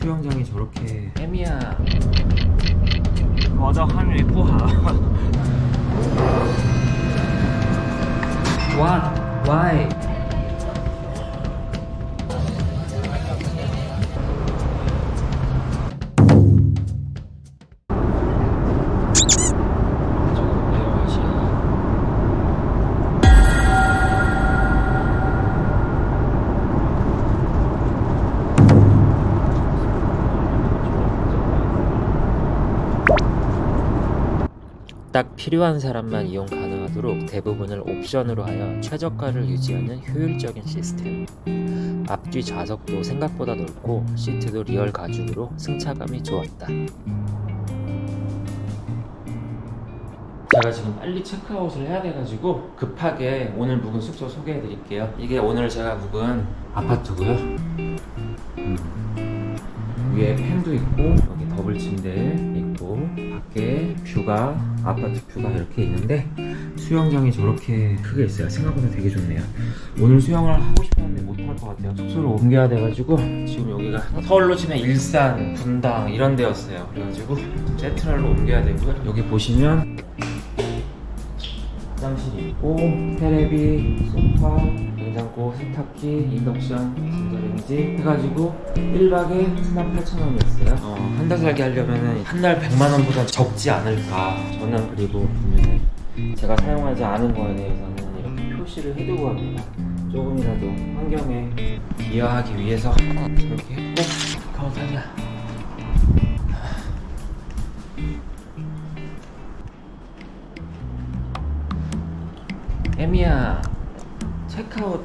수영장이 저렇게 해미야 거저한 위포하 What? Why? 딱 필요한 사람만 이용 가능하도록 대부분을 옵션으로 하여 최저가를 유지하는 효율적인 시스템. 앞뒤 좌석도 생각보다 넓고 시트도 리얼 가죽으로 승차감이 좋았다. 제가 지금 빨리 체크아웃을 해야 돼가지고 급하게 오늘 묵은 숙소 소개해 드릴게요. 이게 오늘 제가 묵은 아파트고요. 위에 팬도 있고 여기 더블 침대 있고 밖에 뷰가 아파트 뷰가 이렇게 있는데 수영장이 저렇게 크게 있어요. 생각보다 되게 좋네요. 오늘 수영을 하고 싶었는데 못할 것 같아요. 숙소를 옮겨야 돼가지고 지금 여기가 서울로 치면 일산, 분당 이런 데였어요. 그래가지고 세트럴로 옮겨야 되고요. 여기 보시면 화장실이 있고 테레비, 소파, 냉장고, 세탁기, 인덕션, 전자레인지 해가지고 1박에 48,000원이었어요. 한 달 살기 하려면 한 달 100만원보다 적지 않을까. 저는 그리고 보면은 제가 사용하지 않은 거에 대해서는 이렇게 표시를 해두고 합니다. 조금이라도 환경에 기여하기 위해서 저렇게 했고 가보자. 에미야 체크아웃.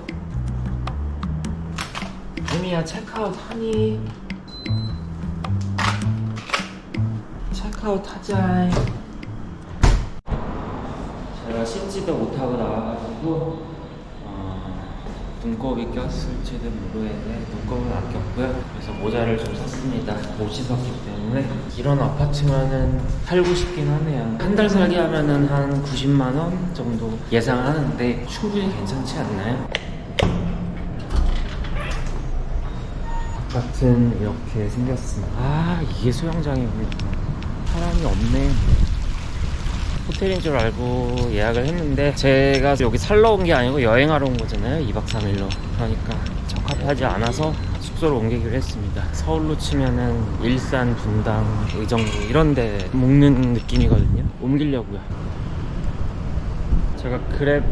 에미야 체크아웃 하니? 체크아웃 하자. 제가 씻지도 못하고 나와가지고 눈곱이 꼈을지도 모르겠네. 눈곱은 안 꼈고요. 그래서 모자를 좀 샀습니다. 못 씻었기 때문에. 이런 아파트면은 살고 싶긴 하네요. 한 달 살기 하면은 한 90만원 정도 예상하는데 충분히 괜찮지 않나요? 아파트는 이렇게 생겼습니다. 아, 이게 수영장이군요. 사람이 없네. 호텔인 줄 알고 예약을 했는데 제가 여기 살러 온 게 아니고 여행하러 온 거잖아요. 2박 3일로. 그러니까 적합하지 않아서 숙소를 옮기기로 했습니다. 서울로 치면은 일산, 분당, 의정부 이런 데 묵는 느낌이거든요. 옮기려고요. 제가 그랩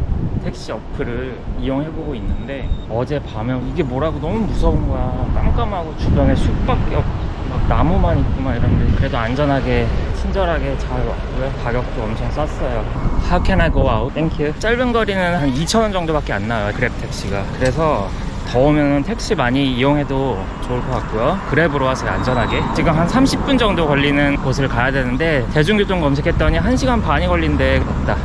택시 어플을 이용해보고 있는데 어젯밤에 이게 뭐라고 너무 무서운 거야. 깜깜하고 주변에 숲밖에 없고 막 나무만 있고 막 이런데 그래도 안전하게 친절하게 잘 왔고요. 가격도 엄청 쌌어요. How can I go out? Thank you. 짧은 거리는 한 2,000원 정도밖에 안 나와요. 그랩 택시가. 그래서 더우면 택시 많이 이용해도 좋을 것 같고요. 그랩으로 하세요. 안전하게. 지금 한 30분 정도 걸리는 곳을 가야 되는데 대중교통 검색했더니 1시간 반이 걸린데 없다.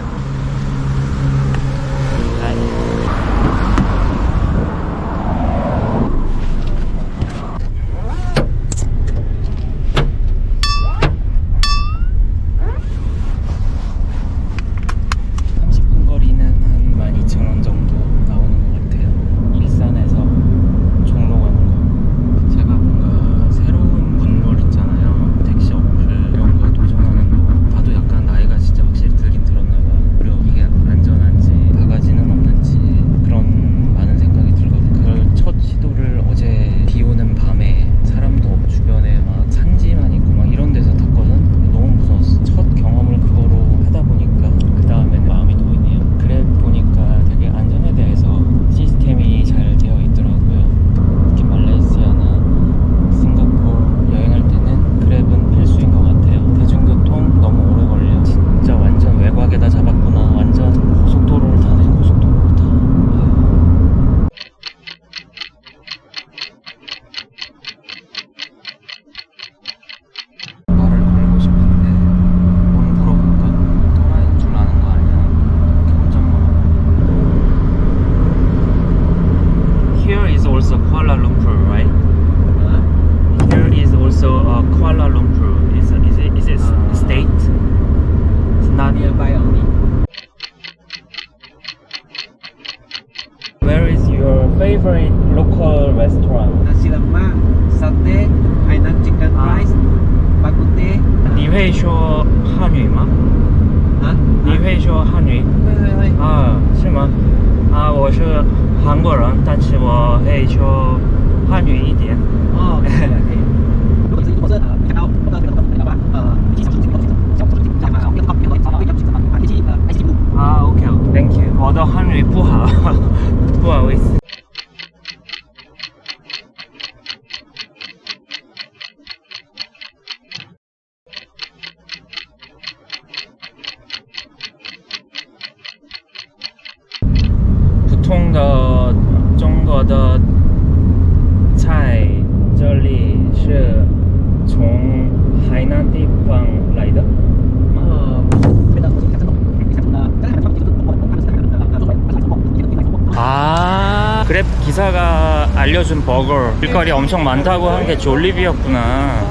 下次我会说汉语一点。哦，可以。如果你是火车你看到我的这个电脑吧，预计小时几分钟，小时几分钟，没有找到，预计IC节目。啊，OK，Thank you。我的汉语不好，不好意思。普通的中国的菜，这里是从海南地方来的。对的，我是看这种，刚才他们就是他们是아, 그랩 기사가 알려준 버거 길거리 엄청 많다고 한 게 졸리비였구나.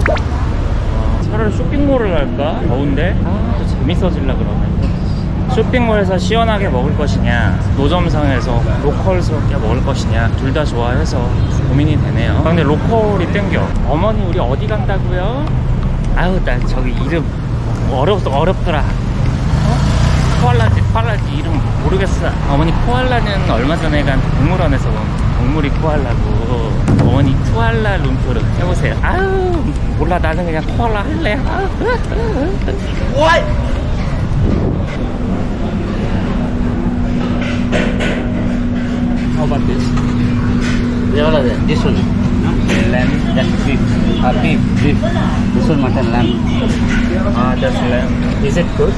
차라리 쇼핑몰을 할까? 더운데? 또 재밌어질라 그러네. 쇼핑몰에서 시원하게 먹을 것이냐, 노점상에서 로컬스럽게 먹을 것이냐, 둘 다 좋아해서 고민이 되네요. 근데 로컬이 땡겨. 어머니 우리 어디 간다고요? 아유 나 저기 이름 어렵더라. 코알라지 이름 모르겠어. 어머니 코알라는 얼마 전에 간 동물원에서 본 동물이 코알라고. 어머니 쿠알라룸푸르 해보세요. 아유 몰라 나는 그냥 코알라 할래. What? How about this? Yeah, this one. Lamb. That's beef. Beef. This one mutton lamb. Ah, that's lamb. Is it good?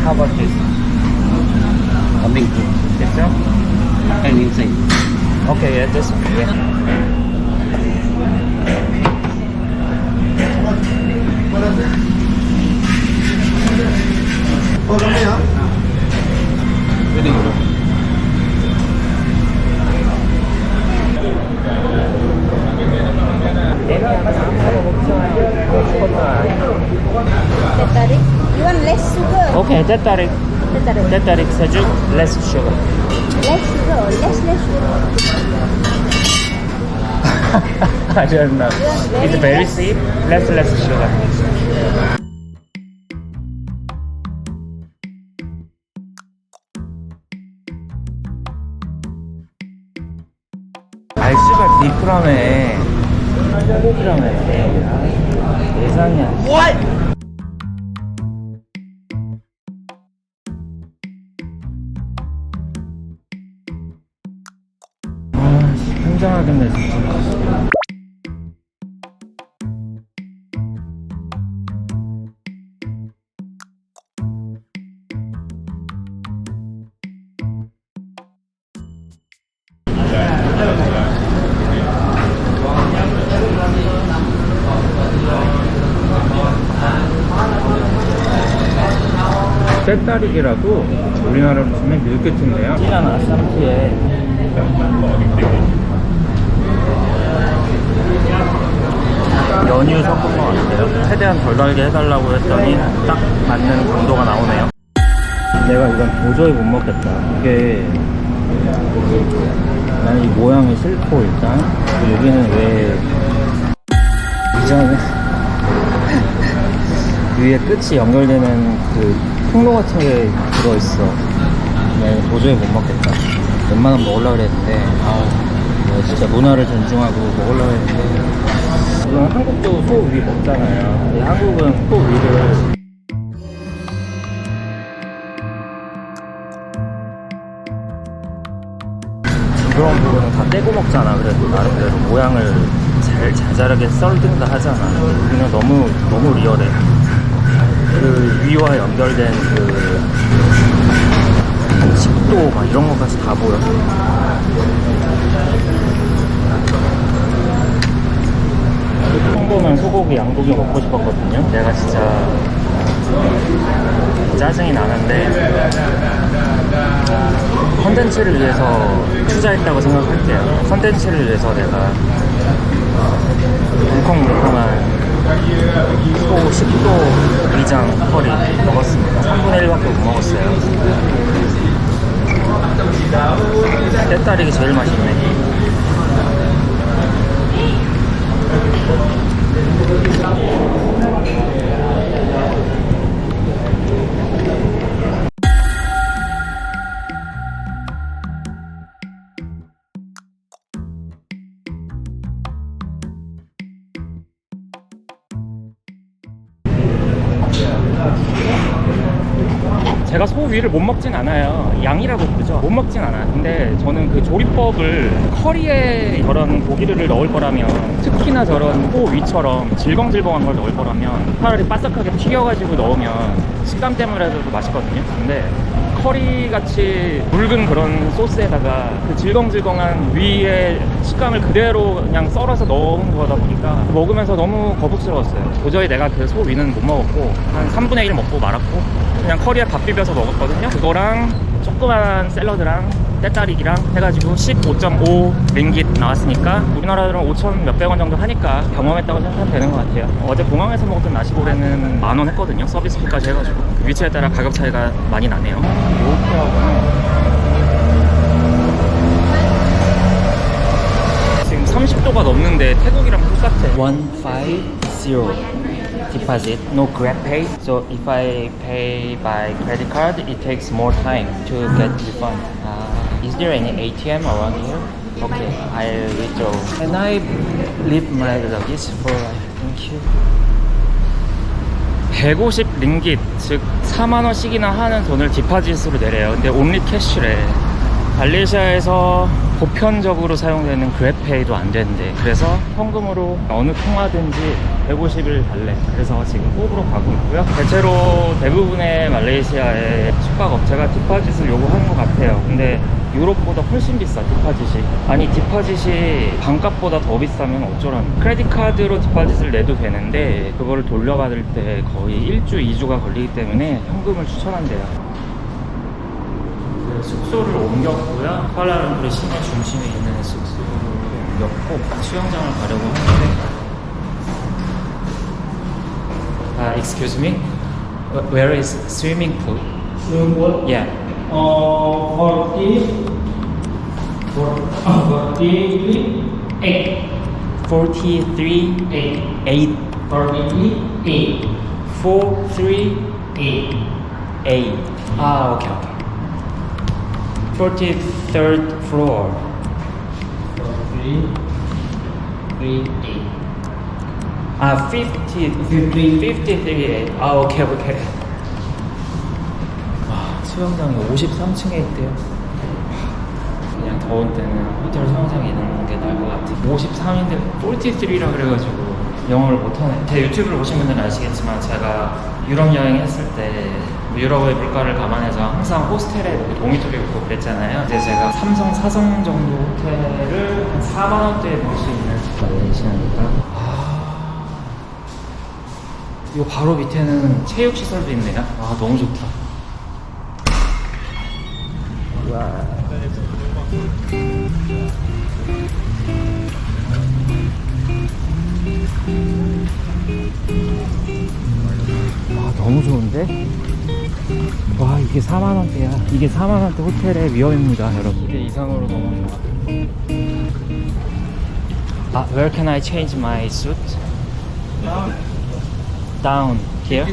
How about this? Kambing. This one? And inside. Okay, yeah, this one. Yeah. Teh-tarik. You want less sugar? Okay, teh-tarik. Teh-tarik. Teh-tarik sejuk, less sugar. Less sugar. Less sugar. I don't know. It's very sweet, less sugar. 알수가 D프라메. D프라메. 예상이야. What? 굉장하겠네 진짜. 떼따릭이라고 우리나라로 치면 밀크티인데요. 찐한 아쌈티에 연유 섞은 것 같아요. 최대한 덜 달게 해달라고 했더니 딱 맞는 강도가 나오네요. 내가 이건 도저히 못 먹겠다. 이게 나는 이 모양이 싫고 일단 여기는 왜 이전에 위에 끝이 연결되는 그 통로 같은 게 들어있어. 내가 도저히 못 먹겠다. 웬만하면 먹으려고 그랬는데 내가 진짜 문화를 존중하고 먹으려고 했는데 물론 한국도 소 위 먹잖아요. 근데 한국은 소 위를 그런 부분은 다 떼고 먹잖아. 그래도 나름대로 모양을 잘 자잘하게 썰든가 하잖아. 여기는 너무 리얼해. 그 위와 연결된 그 식도 막 이런 것까지 다 보여. 평범한 소고기, 양고기 먹고 싶었거든요. 내가 진짜 짜증이 나는데 컨텐츠를 위해서 투자했다고 생각할게요. 컨텐츠를 위해서 내가 물컹물컹한 소 10도 위장 커리 먹었습니다. 3분의 1밖에 못 먹었어요. 떼따릭이 제일 맛있네. 제가 소 위를 못 먹진 않아요. 양이라고 부르죠. 못 먹진 않아요. 근데 저는 그 조리법을 커리에 저런 고기를 넣을 거라면, 특히나 저런 소 위처럼 질겅질겅한 걸 넣을 거라면 차라리 바삭하게 튀겨가지고 넣으면 식감 때문에라도 맛있거든요. 근데 커리같이 묽은 그런 소스에다가 그 질겅질겅한 위에 식감을 그대로 그냥 썰어서 넣은 거다 보니까 먹으면서 너무 거북스러웠어요. 도저히 내가 그 소 위는 못 먹었고, 한 3분의 1 먹고 말았고, 그냥 커리에 밥 비벼서 먹었거든요. 그거랑 조그만 샐러드랑 때따리기랑 해가지고 15.5 링깃 나왔으니까 우리나라로 5천 몇백 원 정도 하니까 경험했다고 생각하면 되는 것 같아요. 어제 공항에서 먹었던 나시고래는 10,000원 했거든요. 서비스비까지 해가지고. 그 위치에 따라 가격 차이가 많이 나네요. 요트하고는 지금 30도가 넘는데 태국이랑 똑같아. 150 deposit, no Grab pay. So if I pay by credit card, it takes more time to get refund. Is there any ATM around here? Okay, I'll withdraw. Can I leave my luggage for? Thank you. 150 링깃, 즉 4만 원씩이나 하는 돈을 디파짓으로 내래요. 근데 온리 캐시래. 말레이시아에서 보편적으로 사용되는 그랩페이도 안 된대. 그래서 현금으로 어느 통화든지 150을 달래. 그래서 지금 꼭으로 가고 있고요. 대체로 대부분의 말레이시아의 숙박업체가 디파짓을 요구하는 것 같아요. 근데 유럽보다 훨씬 비싸, 디파짓이. 아니, 디파짓이 반값보다 더 비싸면 어쩌라는. 크레딧 카드로 디파짓을 내도 되는데 그거를 돌려받을 때 거의 1주, 2주가 걸리기 때문에 현금을 추천한대요. 숙소를 옮겼고요. 쿠알라룸푸르 시내 중심에 있는 숙소를 옮겼고 수영장을 가려고 하는데. Excuse me? Where is swimming pool? Swimming pool? Yeah. 43, 43, 8. 43, 43, 8. 8. 아, 오케이, 오케이. 43rd floor. 43, 8. 아, 53, 8. 아, 오케이, 오케이. 와, 수영장이 53층에 있대요. 그냥 더울 때는 호텔 수영장에 있는 게 나을 것 같아. 53인데 43라 그래가지고 영어를 못하네. 제 유튜브를 보신 분들은 아시겠지만 제가 유럽 여행했을 때 유럽의 물가를 감안해서 항상 호스텔에 도미토리 있고 그랬잖아요. 이제 제가 3성, 4성 정도 호텔을 한 4만 원대에 볼 수 있는 말레이시아니까. 이거 바로 밑에는 체육시설도 있네요. 아, 너무 좋다. 와. 와, 너무 좋은데? 와, 이게 4만원대야. 이게 4만원대 호텔의 위험입니다, 여러분. 이게 이상으로 너무 좋아. 아, where can I change my suit? Down here.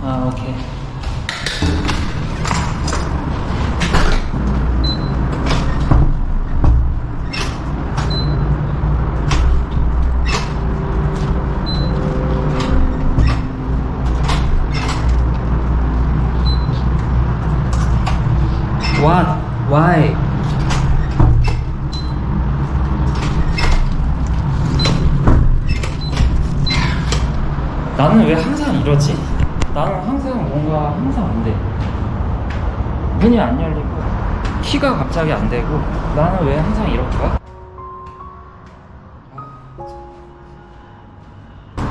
Okay. What? Why? 나는 왜 항상 이러지? 나는 항상 뭔가 항상 안 돼. 문이 안 열리고 키가 갑자기 안 되고 나는 왜 항상 이럴까?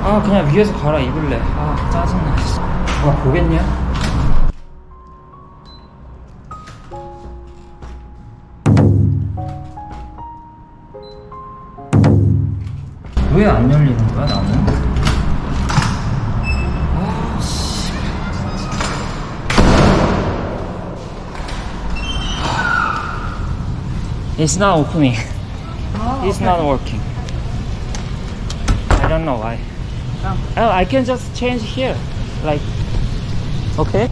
아, 그냥 위에서 갈아 입을래. 아, 짜증나. 아, 보겠냐? 왜 안 열리는 거야, 나는? 아, 씨. It's not opening. It's not working. I don't know why. Oh, I can just change here. Like, okay?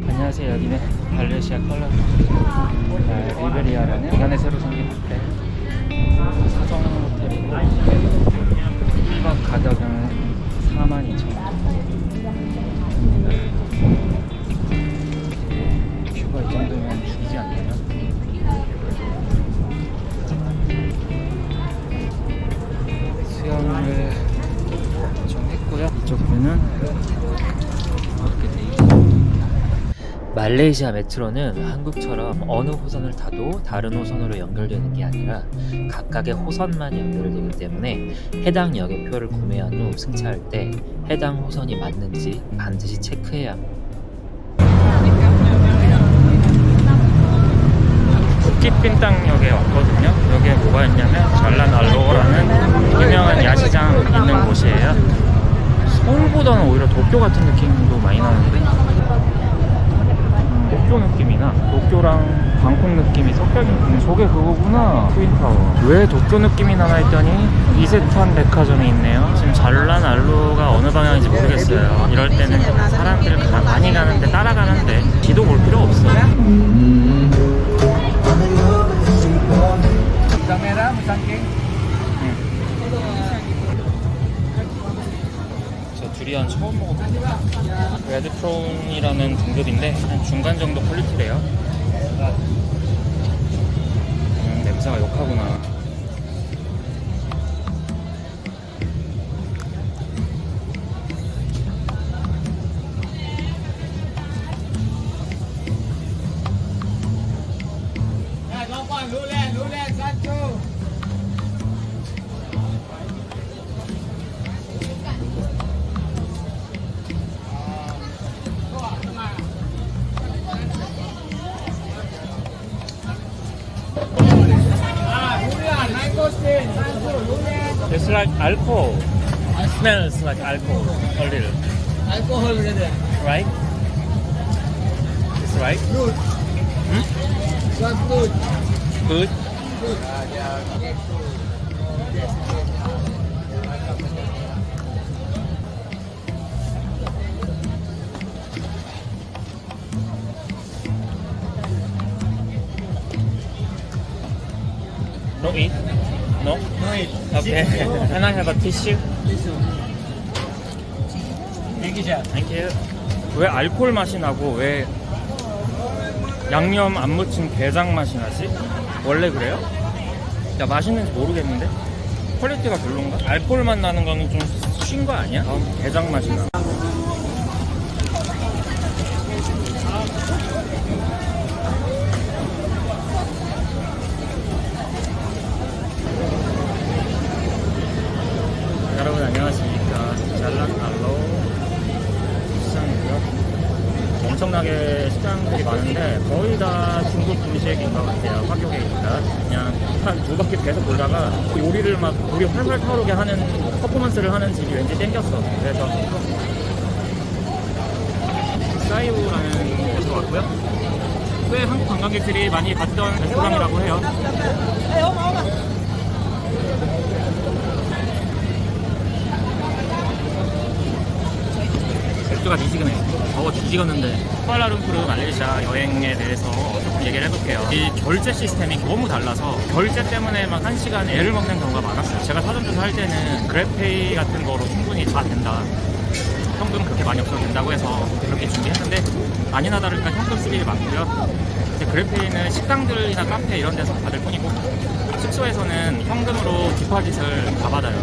안녕하세요. 여기는 발레시아 컬러 리베리아라는 부산에 새로 생긴 호텔, 사정 호텔이고 1박 가격은 42,000원. 뷰가 이 정도면 죽이지 않나요? 수영을 좀 했고요. 이쪽 뷰는 이렇게 돼 있고, 말레이시아 메트로는 한국처럼 어느 호선을 타도 다른 호선으로 연결되는 게 아니라 각각의 호선만 연결되기 때문에 해당 역의 표를 구매한 후 승차할 때 해당 호선이 맞는지 반드시 체크해야 합니다. 부킷빈땅역에 왔거든요. 여기에 뭐가 있냐면 잘란알로라는 유명한 야시장 있는 곳이에요. 서울보다는 오히려 도쿄 같은 느낌도 많이 나는데, 도쿄 느낌이나 도쿄랑 방콕 느낌이 섞여 있는 저게 그거구나. 트윈타워. 왜 도쿄 느낌이 나나 했더니 이세탄 백화점이 있네요. 지금 잘란알로가 어느 방향인지 모르겠어요. 이럴 때는 사람들 많이 가는데 따라가는데 지도 볼 필요 없어. 저 두리안 처음 먹어봅니다. 레드프론이라는 등급인데 한 중간 정도 퀄리티래요. 냄새가 역하구나. It's like alcohol. It smells like alcohol a little. Alcohol brother. Right? It's right? Good. Not good. Good? No eat? No? No eat. Okay. Can I have a tissue? Thank Thank you. 왜 알코올 맛이 나고 왜 양념 안 묻힌 게장 맛이 나지? 원래 그래요? 야, 맛있는지 모르겠는데? 퀄리티가 별론가? 알코올 맛 나는 거는 좀 쉰 거 아니야? 게장 맛이 나. 여러분 안녕하십니까. 잘란알로 시장이고요. 엄청나게 식당들이 많은데 거의 다 중국 음식인 것 같아요. 화교계입니다. 그냥 한 두 바퀴 계속 돌다가 요리를 막 물이 활활 타오르게 하는 퍼포먼스를 하는 집이 왠지 땡겼어. 그래서 사이오라는 곳으로 왔고요. 꽤 한국 관광객들이 많이 갔던 레스토랑이라고 해요. 맥주가 뒤지근해. 더워 뒤지겠는데. 쿠알라룸푸르 말레이시아 여행에 대해서 조금 얘기를 해볼게요. 이 결제 시스템이 너무 달라서 결제 때문에 막 1시간에 애를 먹는 경우가 많았어요. 제가 사전 조사할 때는 그랩페이 같은 거로 충분히 다 된다. 현금 그렇게 많이 없어도 된다고 해서 그렇게 준비했는데 아니나 다를까 현금 쓸 일이 많고요. 이제 그랩페이는 식당들이나 카페 이런 데서 받을 뿐이고 숙소에서는 현금으로 디파짓을 다 받아요.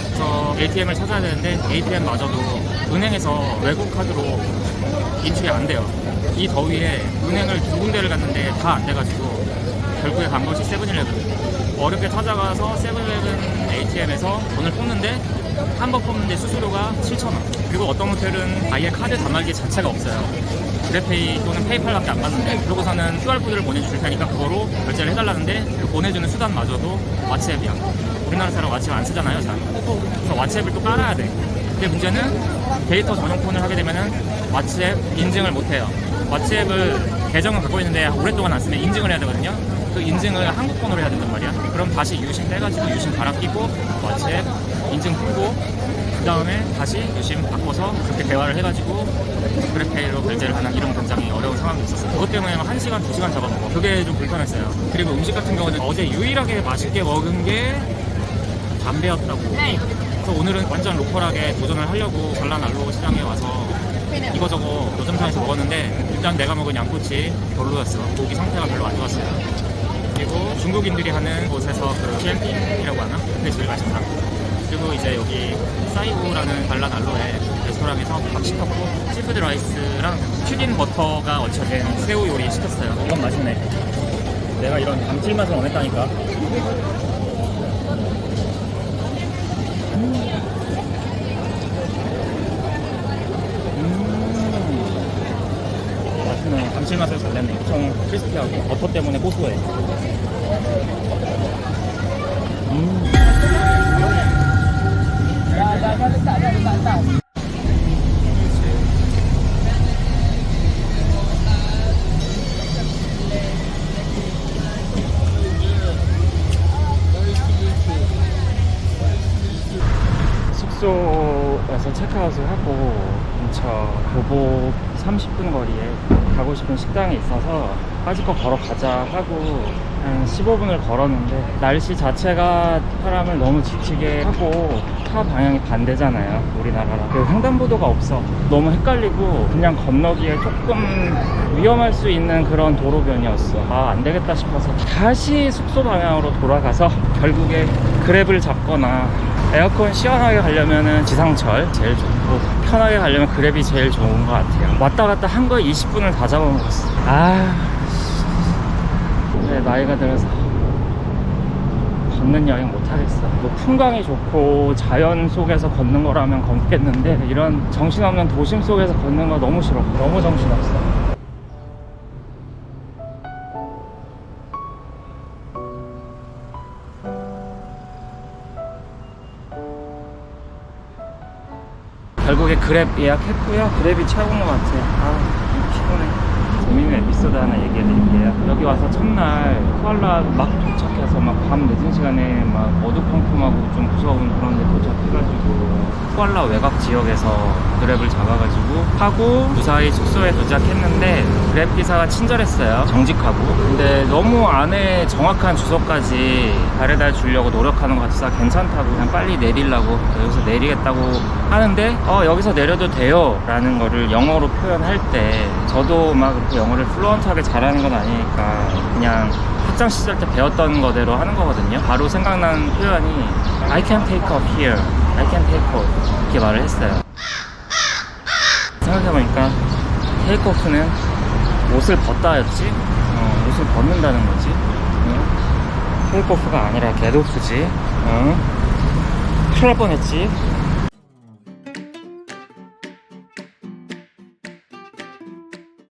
그래서 ATM을 찾아야 되는데 ATM마저도 은행에서 외국 카드로 인출이 안 돼요. 이 더위에 은행을 두 군데를 갔는데 다 안 돼가지고 결국에 간 것이 세븐일레븐. 어렵게 찾아가서 세븐일레븐 ATM에서 돈을 뽑는데 한 번 뽑는데 수수료가 7,000원. 그리고 어떤 호텔은 아예 카드 단말기 자체가 없어요. 그래페이 또는 페이팔밖에 안 받는데 그러고서는 QR코드를 보내줄 테니까 그거로 결제를 해달라는데 그 보내주는 수단마저도 왓츠앱이야. 우리나라 사람 왓츠앱 안 쓰잖아요, 잘. 그래서 왓츠앱을 또 깔아야 돼. 근데 문제는 데이터 전용 폰을 하게 되면은 왓츠앱 인증을 못 해요. 왓츠앱을 계정을 갖고 있는데 오랫동안 안 쓰면 인증을 해야 되거든요. 그 인증을 한국 번호로 해야 된단 말이야. 그럼 다시 유심 떼가지고 유심 갈아 끼고 왓츠앱 인증 풀고 그 다음에 다시 유심 바꿔서 그렇게 대화를 해가지고 그래페이로 결제를 하는 이런 굉장히 어려운 상황이 있었어요. 그것 때문에 1시간, 2시간 잡아먹어. 그게 좀 불편했어요. 그리고 음식 같은 경우는 어제 유일하게 맛있게 먹은 게 담배였다고. 그래서 오늘은 완전 로컬하게 도전을 하려고 전란 알로 시장에 와서 이거저거 노점상에서 먹었는데 일단 내가 먹은 양꼬치 별로였어. 고기 상태가 별로 안 좋았어요. 그리고 중국인들이 하는 곳에서 그 CMP이라고 하나? 그게 제일 맛있다. 그리고 이제 여기 사이고라는 발란 알로에 레스토랑에서 밥 시켰고 시푸드 라이스랑 튀긴 버터가 얹혀진 새우 요리 시켰어요. 이건 맛있네. 내가 이런 감칠맛을 원했다니까. 맛있네. 감칠맛을 잘 냈네. 엄청 크리스피하고 버터 때문에 고소해. 숙소에서 체크아웃을 하고 근처 교복 30분 거리에 가고 싶은 식당이 있어서 까짓거 걸어가자 하고 한 15분을 걸었는데 날씨 자체가 사람을 너무 지치게 하고 차 방향이 반대잖아요, 우리나라랑. 그 횡단보도가 없어. 너무 헷갈리고 그냥 건너기에 조금 위험할 수 있는 그런 도로변이었어. 아, 안 되겠다 싶어서 다시 숙소 방향으로 돌아가서 결국에 그랩을 잡거나 에어컨 시원하게 가려면 지상철 제일 좋고 편하게 가려면 그랩이 제일 좋은 것 같아요. 왔다 갔다 한 거에 20분을 다 잡아먹었어. 그래, 나이가 들어서 걷는 여행 못하겠어. 뭐 풍광이 좋고 자연 속에서 걷는 거라면 걷겠는데 이런 정신없는 도심 속에서 걷는 거 너무 싫어. 너무 정신없어. 결국에 그랩 예약했고요. 그랩이 최고인 것 같아요. 피곤해. 재밌는 에피소드 하나 얘기해드릴게요. 여기 와서 첫날 쿠알라 막 도착해서 막 밤 늦은 시간에 막 어두컴컴하고 좀 무서운 그런 데 도착해가지고 쿠알라 외곽 지역에서 그랩을 잡아가지고 하고 무사히 숙소에 도착했는데 그랩 기사가 친절했어요. 정직하고. 근데 너무 안에 정확한 주소까지 바래다 주려고 노력하는 것 같아서 괜찮다고 그냥 빨리 내리려고 여기서 내리겠다고 하는데 여기서 내려도 돼요 라는 거를 영어로 표현할 때 저도 막 그렇게 영어를 플루언트하게 잘하는 건 아니니까 그냥 학창 시절 때 배웠던 거대로 하는 거거든요. 바로 생각난 표현이 I can take off here, I can take off 이렇게 말을 했어요. 생각해보니까 take off는 옷을 벗다였지. 옷을 벗는다는 거지. take off가 아니라 get off지. 큰일 날 뻔했지.